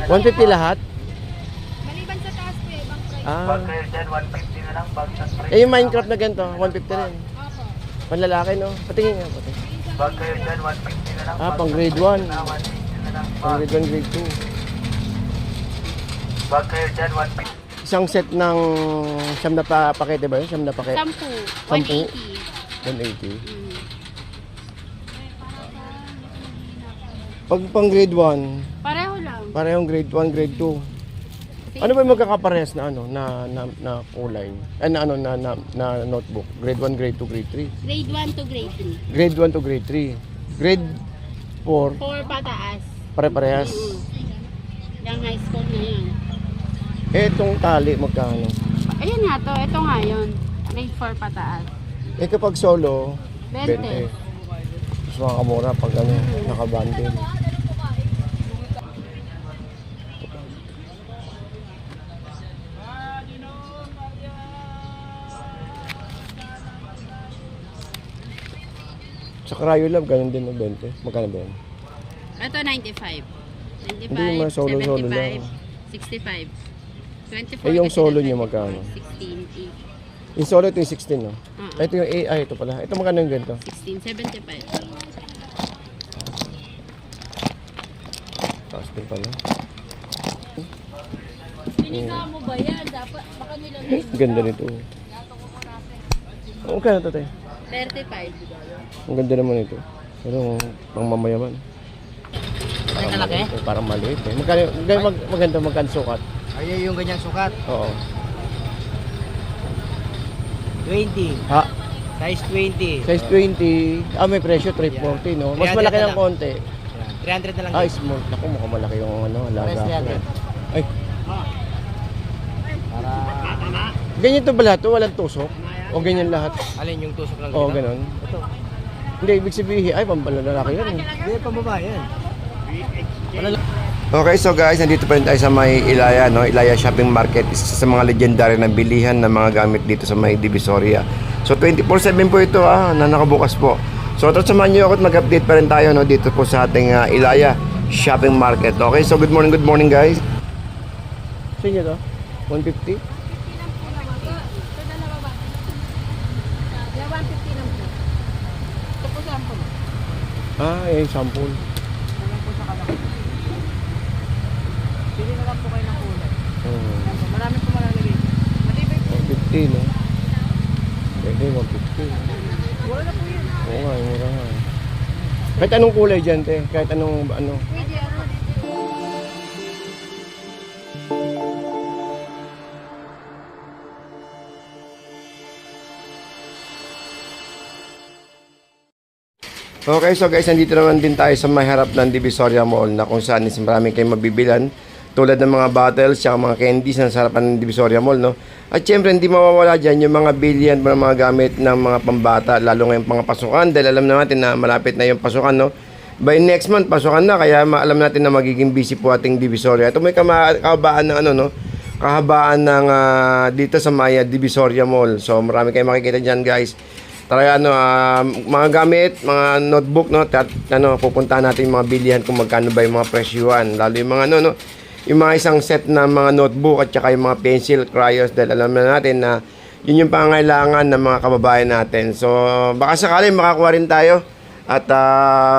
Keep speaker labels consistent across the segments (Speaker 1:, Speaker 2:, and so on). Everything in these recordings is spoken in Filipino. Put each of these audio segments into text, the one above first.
Speaker 1: 150 lahat?
Speaker 2: Maliban sa taas po, ibang price.
Speaker 1: Ah.
Speaker 3: Kayo dyan, 150 na lang. Bag ng
Speaker 1: Eh, yung Minecraft na ganito, 150 rin.
Speaker 2: Opo.
Speaker 1: Panlalaki, no? Patingin nga, pati.
Speaker 3: Bag kayo dyan, 150 na lang.
Speaker 1: Ah, pang grade 1.
Speaker 3: 150 na lang.
Speaker 1: Pang grade 1, grade 2.
Speaker 3: Bag kayo dyan, 150.
Speaker 1: Isang set ng siyam na pakete ba yun? Siyam na pakete?
Speaker 2: 10.
Speaker 1: 10.
Speaker 2: 180.
Speaker 1: 180. Pag pang grade 1,
Speaker 2: Pareho lang.
Speaker 1: parehong grade 1, grade 2. Ano ba yung magkakaparehas na ano na kulay? Na ano na notebook? Grade 1, grade 2, grade 3.
Speaker 2: Grade 1 to grade 3.
Speaker 1: Grade 1 to grade 3. Grade 4,
Speaker 2: 4 pataas.
Speaker 1: pare-parehas.
Speaker 2: Yung high school na yun.
Speaker 1: Eh, itong tali magkano?
Speaker 2: Ayun nga to, ito nga yun. Grade 4 pataas.
Speaker 1: Eh, kapag solo,
Speaker 2: 20.
Speaker 1: 20. Mas makakamura pag ano, nakabundle. Sa Cryolab, ganun din ng 20. Magkano ba yun?
Speaker 2: Ito 95.
Speaker 1: Hindi, yung mga
Speaker 2: 95,
Speaker 1: solo-solo lang.
Speaker 2: 65. 24
Speaker 1: Eh, yung
Speaker 2: kasi
Speaker 1: solo
Speaker 2: na
Speaker 1: niyo
Speaker 2: 24,
Speaker 1: magkano?
Speaker 2: 16,
Speaker 1: Yung solo, ito yung 16, no?
Speaker 2: Uh-uh.
Speaker 1: Ito yung AI, ito pala. Ito magkano yung ganito?
Speaker 2: 16, 75.
Speaker 1: Taas din pala.
Speaker 2: Pinika mo ba yan? Dapat, baka nilagay.
Speaker 1: Ganda nito. Ang kaya ito, tayo?
Speaker 2: 35.
Speaker 1: Ang ganda naman ito. Pero, pang mamayaman.
Speaker 4: Ay, kalaki?
Speaker 1: Parang maliit eh. Maganda magkano sukat?
Speaker 4: Ay, yung ganyang sukat.
Speaker 1: Oo.
Speaker 4: 20.
Speaker 1: Ha?
Speaker 4: Size 20.
Speaker 1: Size 20. Ah, may presyo 340, no? Mas
Speaker 4: 300
Speaker 1: malaki
Speaker 4: na
Speaker 1: ng
Speaker 4: lang.
Speaker 1: konti.
Speaker 4: Yan, 300 na lang.
Speaker 1: Ay, small. Naku, mukhang malaki yung ano,
Speaker 4: Pares
Speaker 1: alaga.
Speaker 4: 300.
Speaker 1: Ay,
Speaker 4: Para,
Speaker 1: ganyan to ba lahat? Walang tusok? O ganyan lahat?
Speaker 4: alin yung tusok lang
Speaker 1: Oo,
Speaker 4: dito?
Speaker 1: ganun.
Speaker 4: Ito.
Speaker 1: Hindi, ibig sabihin, ay, pambalalaki yan eh.
Speaker 4: Hindi, pambaba yan.
Speaker 1: Okay, so guys, nandito pa rin tayo sa may Ilaya, no? Ilaya Shopping Market, isa sa mga legendary na bilihan ng mga gamit dito sa may Divisoria. So 24/7 po ito na nakabukas po. So samahan niyo ako at mag-update pa rin tayo, no, dito po sa ating Ilaya Shopping Market. Okay, so good morning guys. Saan nyo to? 150? Ah, yung sample.
Speaker 4: Pili na lang po kayo ng kulay. Marami po malalagay.
Speaker 1: 150, no? Pwede, 150.
Speaker 4: Wala na po yun.
Speaker 1: Oo nga, mura nga. Kahit anong kulay dyan, te. Kahit anong, ano. Okay, so guys, nandito naman din tayo sa may harap ng Divisoria Mall na kung saan is marami kayong mabibilan tulad ng mga bottles at mga candies na sa harapan ng Divisoria Mall, no? At syempre, hindi mawawala dyan yung mga billion ng mga gamit ng mga pambata, lalo ngayong mga pasukan dahil alam natin na malapit na yung pasukan, no? By next month, pasukan na, kaya alam natin na magiging busy po ating Divisoria. Ito may kahabaan ng ano, no? Kahabaan ng dito sa Maya Divisoria Mall. So, marami kayong makikita dyan, guys. Tara, mga gamit, mga notebook, no? Pupuntahan natin yung mga bilihan kung magkano ba yung mga presyuhan. Lalo yung mga, no? Yung mga isang set na mga notebook at saka yung mga pencil, crayons, dahil alam na natin na yun yung pangailangan ng mga kababayan natin. So, baka sakali makakuha rin tayo. At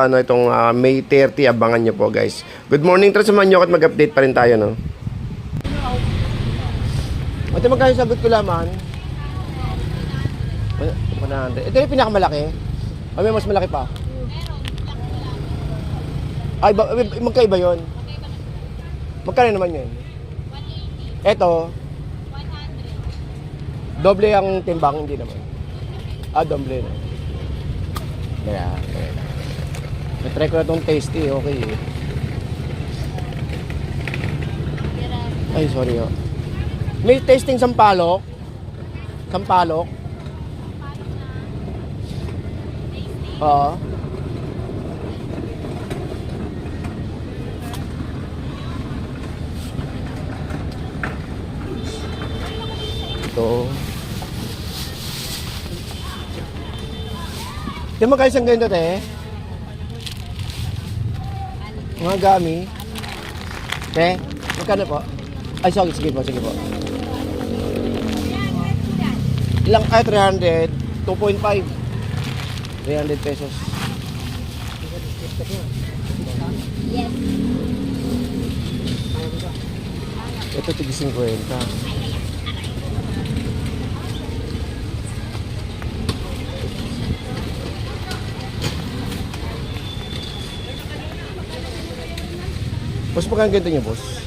Speaker 1: itong May 30, abangan nyo po, guys. Good morning, tara samahan nyo at mag-update pa rin tayo, no? Ate, magkano sagot ko laman? 100. Ito yung pinakamalaki? O may mas malaki pa? Ay, magkaiba yun? Magkano naman yun? Ito? 100. Doble ang timbang, hindi naman. Doble na. Kaya. Na-try ko na itong tasty, okay eh. Ay, sorry oh. May tasting sampalok? Sampalok? Oo. Ito. Di mo kayo isang ganito, te? Mga gami. Te, magkano po? Ay, sorry, sige po, sige po. Ilang, 300, 2.5. 300 pesos.
Speaker 2: Yes.
Speaker 1: Ito, tig 50. Boss, magkano ganito niyo, boss?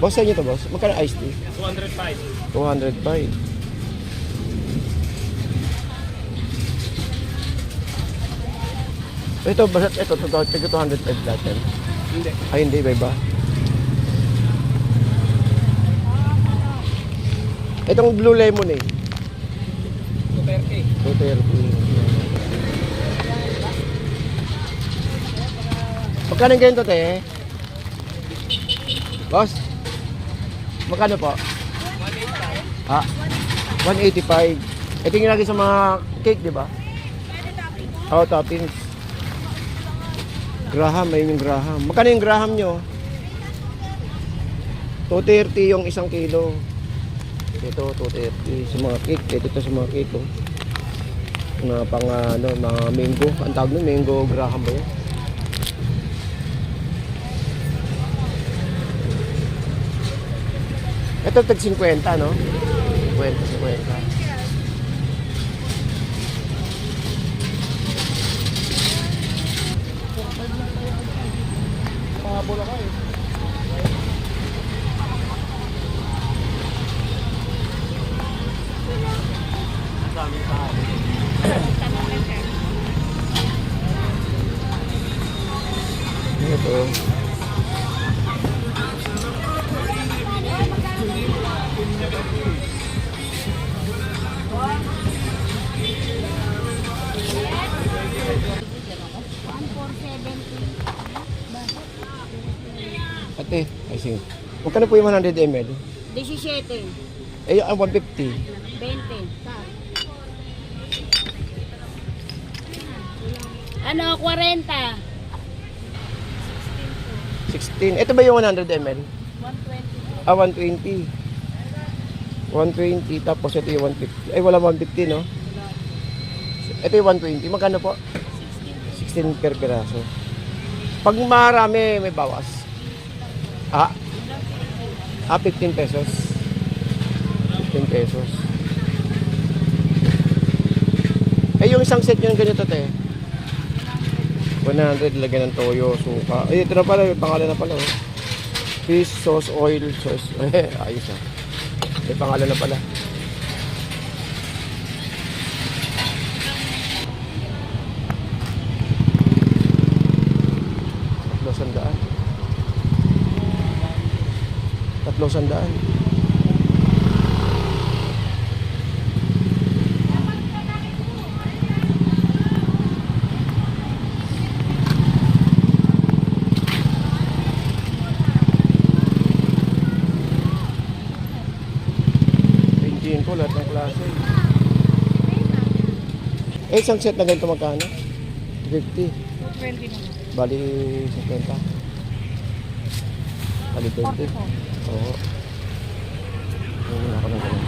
Speaker 1: Boss, sa inyo to, boss? Magkano iced tea? 205. 205. Ito, basta ito, ito 205 lahat yan. Hindi. Ay, hindi, iba-iba. Itong blue lemon eh. 230. 230. Magkano yung ganito, te? Boss? Magkano po? 185. Ha? 185. Ito yung lagi sa mga cake, di ba? Oo, toppings. Graham, ayun yung Graham. Magkano yung Graham nyo? 230 yung isang kilo. Ito, 230 sa mga cake. Ito sa mga cake, oh. Mga pang, mga mango. Ang tawag nun, mango Graham ba yun? Ito, tag 50, no? 50. Pahabol ako eh. Ito. Ate, I see. Magkano po yung 100 ml?
Speaker 2: 17.
Speaker 1: Eh, yung 150.
Speaker 2: 20. Ano, 40.
Speaker 1: 16. Ito ba yung 100 ml?
Speaker 2: 120.
Speaker 1: 120. 120. Tapos ito yung 150. Ay, wala 150, no? Ito yung 120. Magkano po? 16 per piraso. Pag marami, may bawas. 15 pesos. 15 pesos. Eh, yung isang set yung ganito, te. 100, lagyan ng toyo, suka. Ay, ito na pala, may pangalan na pala. Oh. Fish, sauce, oil, sauce. Ayos ah. May pangalan na pala. Tatlo sandaan. Pinjin ko lahat ng klase. Eh, isang set na ganito magkano? 50.
Speaker 2: 20 naman.
Speaker 1: Bali 50. Bali 20. Oo. Ako ng ganun.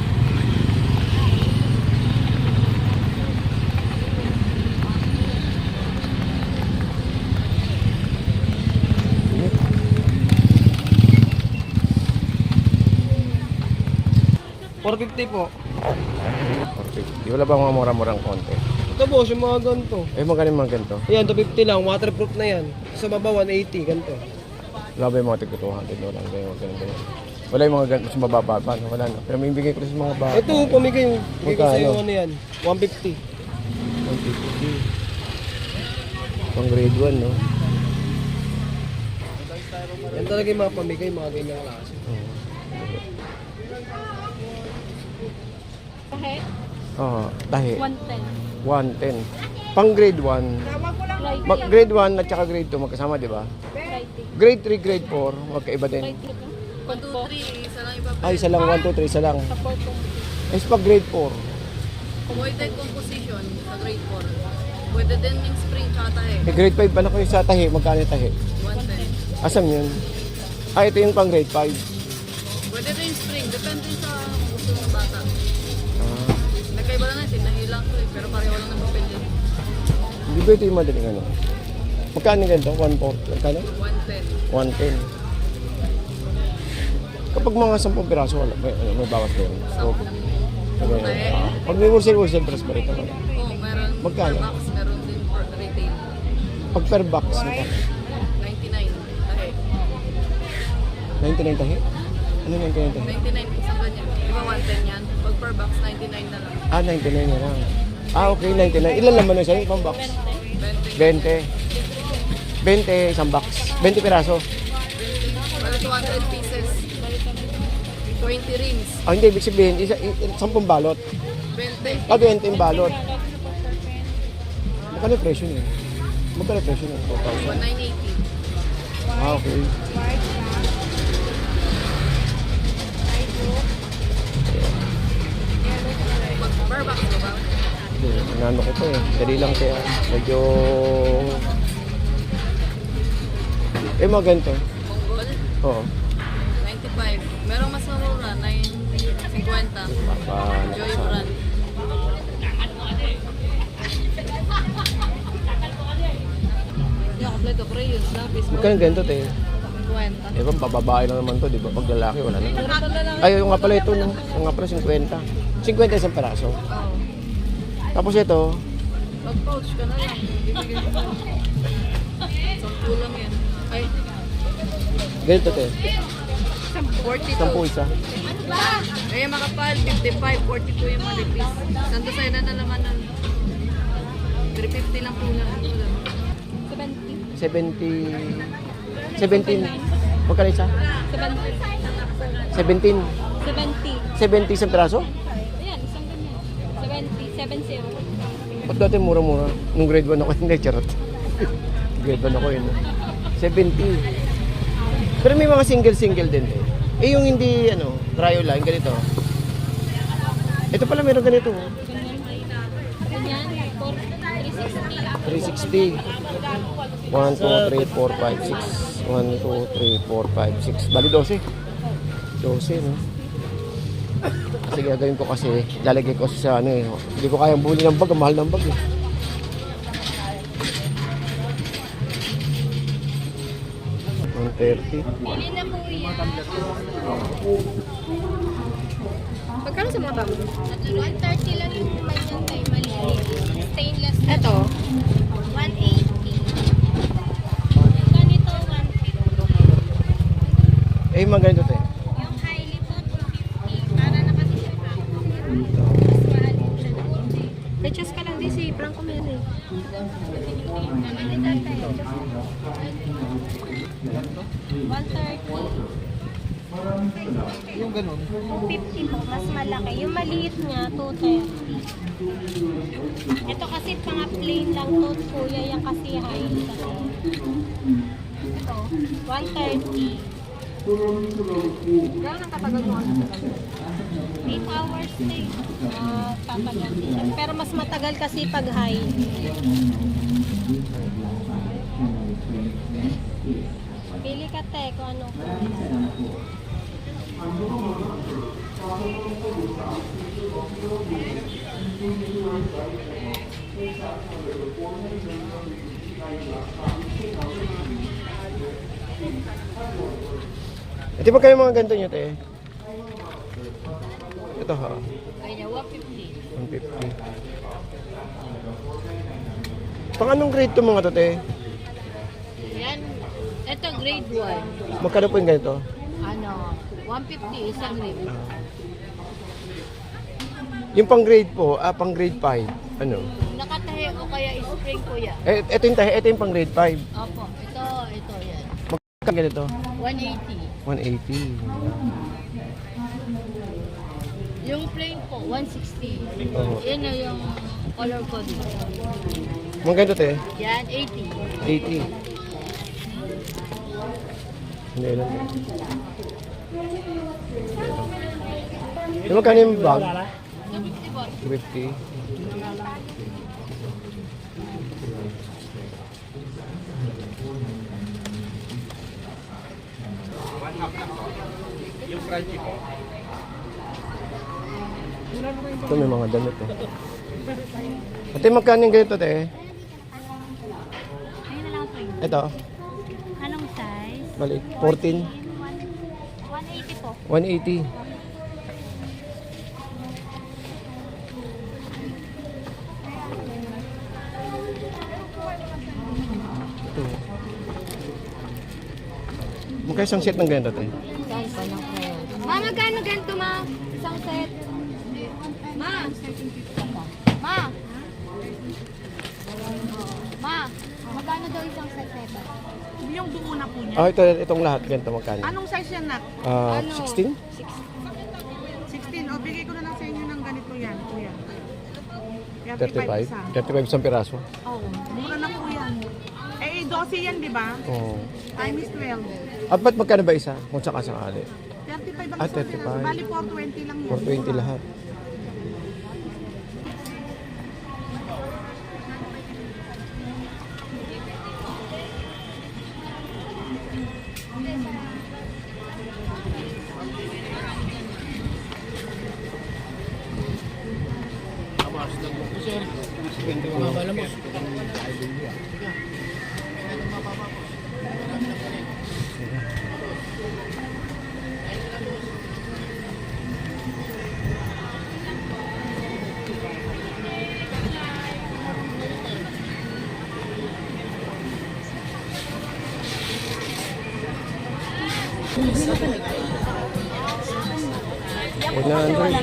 Speaker 4: $450 po.
Speaker 1: 450. Wala bang mga mura-murang konti?
Speaker 4: Ito boss, yung mga ganito.
Speaker 1: Eh, magaling mga ganito.
Speaker 4: Ayan, 250 lang. Waterproof na yan. Sa baba, 180. Ganito.
Speaker 1: Wala ba yung mga tig 200? Wala ba yung ganun. Wala yung mga ganito sa mababa pa. Wala na. Pero may bigay ko rin sa mga bata.
Speaker 4: Ito, pamigay yung bigay ko sa'yo
Speaker 1: Magkano?
Speaker 4: ano yan. 150.
Speaker 1: 150. Pang grade 1, no?
Speaker 4: Yan talaga yung mga pamigay, mga ganyang klase.
Speaker 2: Kahit
Speaker 1: Oo. Tahi.
Speaker 2: 110.
Speaker 1: 110. Pang grade 1.
Speaker 2: Friday.
Speaker 1: Grade 1 at saka grade 2 magkasama, di ba?
Speaker 2: Friday.
Speaker 1: Grade 3, grade 4, magkaiba din.
Speaker 2: Friday ka? 1, 2, 3. Isa lang iba.
Speaker 1: Ay, isa lang, 1, 2, 3, isa lang.
Speaker 2: Support kong
Speaker 1: Eh, pag grade 4,
Speaker 5: Voided composition sa grade 4. Pwede din yung spring tsaka tahe.
Speaker 1: eh, grade 5 pa na kayo sa tahi, magkano yung tahi?
Speaker 5: 110.
Speaker 1: Asam yun? Ah, ito yung pang grade 5.
Speaker 5: Pwede rin spring. Depende sa kung gusto ng bata.
Speaker 1: Ah,
Speaker 5: Nagkaiba lang natin. Nahilang to eh. Pero pareho lang ng papel yun.
Speaker 1: hindi ba ito yung madaling ano? Magkano ganito? 1/4? Magkano?
Speaker 5: 110.
Speaker 1: 110. Kapag mga 10 piraso, wala, may bawas ba yun? O,
Speaker 5: Tae.
Speaker 1: pag may wholesale price ba rito?
Speaker 5: Oo, meron.
Speaker 1: Magkano?
Speaker 5: Per box, meron din for retail.
Speaker 1: Pag per box, magkano?
Speaker 5: 99. Tahe.
Speaker 1: 99 tahi? Ano 99 tahi?
Speaker 5: 99 isang ganyan. Di ba 110 yan? Pag per box, 99 na lang.
Speaker 1: Ah, 99 na lang. Ah, okay, 99. Ilan naman na siya? Ibang box?
Speaker 5: 20.
Speaker 1: 20 isang box. 20 piraso.
Speaker 5: Bali 200 pieces. 20 rings.
Speaker 1: Ah, hindi, ibig sabihin, 10 balot.
Speaker 5: 20.
Speaker 1: Ah, 20 yung balot. Magkano yung presyo niya? Magkano yung presyo niya? 4,000.
Speaker 5: 980.
Speaker 1: Ah, okay.
Speaker 5: Per box mo ba?
Speaker 1: Hindi, Nano ko to eh. Dali lang kaya. Medyo... mga ganito.
Speaker 5: Mongol.
Speaker 1: Oo.
Speaker 5: 95. Merong mas mamura. 950. Joy brand. Yung kompleto crayons, lapis.
Speaker 1: Magkano yung ganito, te?
Speaker 5: 50.
Speaker 1: Ewan, bababae lang naman to, di ba? Pag lalaki, wala na.
Speaker 5: Puro pala lang.
Speaker 1: Ay, yung nga pala ito, no? Yung nga pala, 50. 50 isang peraso.
Speaker 5: Oh.
Speaker 1: Tapos ito,
Speaker 5: Mag-pouch ka na lang. Bibigyan ko. 10 lang yan. Ay,
Speaker 1: ganito, te.
Speaker 5: 42.
Speaker 1: 10 isa.
Speaker 5: Ay, makapal. 55, 42 yung malipis. Santo sa'yo na naman ng 350 lang po lang.
Speaker 1: 70... 17. Magkano isa? 17. 70 isang peraso?
Speaker 2: Ayan, isang ganyan. 70.
Speaker 1: Ba't dati mura-mura? Nung grade 1 ako, hindi, charot. Grade 1 ako yun. 70. Pero may mga single-single din eh. Eh yung hindi, cryo line, ganito. Ito pala meron ganito.
Speaker 2: Ganyan, 360.
Speaker 1: 360. 1, 2, 3, 4, 5, 6. 1, 2, 3, 4, 5, 6. Bali 12. 12, no? Kasi gagawin ko kasi, lalagay ko sa hindi ko kayang buli ng bag, ang mahal ng bag eh. $130.
Speaker 2: Pili na po yan.
Speaker 5: Pagkano sa mga tabo?
Speaker 2: 130 lang yung manyan tayo maliit. Stainless na.
Speaker 5: Ito.
Speaker 2: 180. Yung ganito, 150.
Speaker 1: Eh, mga ganito tayo.
Speaker 2: Yung highly po, 250. Para na kasi siya pa. Mas mahal din siya.
Speaker 5: Pechas ka lang din si Franco Mary.
Speaker 2: Ganito tayo. 130.
Speaker 4: Yung ganun.
Speaker 2: 250 po, mas malaki. Yung maliit niya, 230. Ito kasi mga plain lang to, kuya. Yan kasi high kasi. Ito, 130.
Speaker 5: Gano'n ang katagal mo?
Speaker 2: 8 hours stay. Tatagal din siya. Pero mas matagal kasi pag high. Pili ka te, kung ano.
Speaker 1: Ito ba kayo mga ganito nyo, te? Ito ha,
Speaker 2: Kaya 150.
Speaker 1: 150. Pang anong grade to mga to, te?
Speaker 2: Yan. Ito grade 1.
Speaker 1: Magkano po yung ganito?
Speaker 2: Ano, 150 isang rim.
Speaker 1: Yung pang grade po, pang grade 5, ano?
Speaker 2: Nakatahi o kaya spring ko yan.
Speaker 1: Ito yung pang grade 5.
Speaker 2: Opo, ito yan.
Speaker 1: Magkano ganito?
Speaker 2: 180.
Speaker 1: 180.
Speaker 2: Yung plain po, 160.
Speaker 1: Oo.
Speaker 2: Yan na yung color code.
Speaker 1: Mga ganito, te?
Speaker 2: Yan, 80.
Speaker 1: 80. Hindi lang. Yung magkano yung bag?
Speaker 2: 250 po.
Speaker 1: 50. Ito may mga damit eh. Ate, magkano yung ganito, te?
Speaker 2: Ayun na lang ito.
Speaker 1: Ito,
Speaker 2: Anong size?
Speaker 1: balik. 14,
Speaker 2: 180 po.
Speaker 1: 180. Ito. Magkano isang set ng ganito, te?
Speaker 2: Ma, magkano ganito, ma? Isang set. Ma! Ma! Ma! Magkano daw isang set nito?
Speaker 4: Yung buo na po niya.
Speaker 1: Ah, itong lahat ganito magkano?
Speaker 4: Anong size yan, nak?
Speaker 1: Ah, 16?
Speaker 4: 16. O, bigay ko na lang sa inyo ng ganito yan, kuya.
Speaker 1: 35?
Speaker 4: isa.
Speaker 1: 35 isang piraso?
Speaker 4: Oo, mura na po yan. Eh, 12 yan, di ba?
Speaker 1: Oo.
Speaker 4: Time is 12.
Speaker 1: At ba't magkano ba isa? Kung sakasakali.
Speaker 4: 35 ang
Speaker 1: Ah,
Speaker 4: isang
Speaker 1: 35.
Speaker 4: piraso. Bali, 420 lang yan.
Speaker 1: 420 lahat. Wala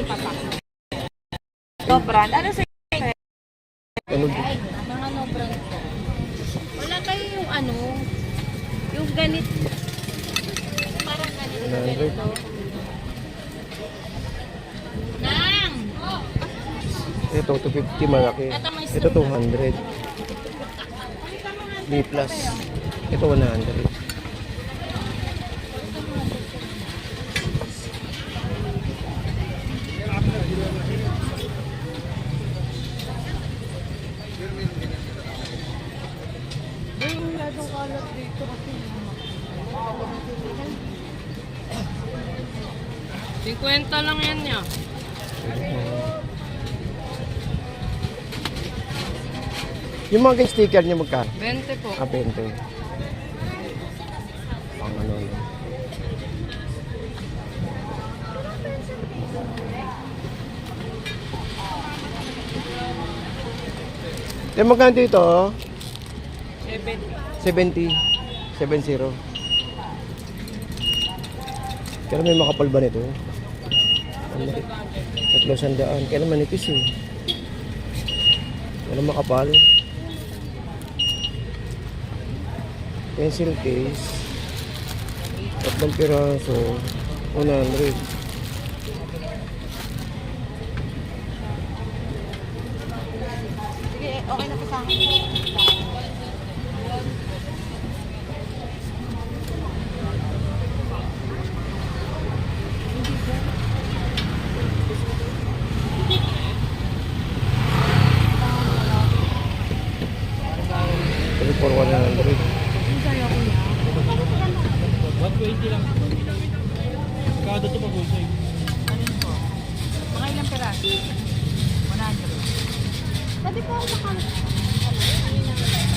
Speaker 5: No brand. Ano sa
Speaker 1: ano,
Speaker 2: Mga no brand po. Wala kayo yung ano, yung ganit. Parang ganito.
Speaker 1: 100.
Speaker 2: Nang!
Speaker 1: Ito, 250 malaki. Ito, 200. B+. Ito, 100.
Speaker 5: $50 lang yan niya.
Speaker 1: Yung mga ganyan sticker niya magkano?
Speaker 5: 20 po.
Speaker 1: Ah, 20. Pang ano yun. Yung magkano dito? 70. 70. Pero may makapal ba nito? Ano? 300. Kaya naman manipis eh. Wala makapal. Pencil case. 3 piraso. 100.
Speaker 4: Sige, okay na po sa akin.
Speaker 1: For 100.
Speaker 4: Mga ilang piraso? 100.
Speaker 2: Pwede po ako makakita.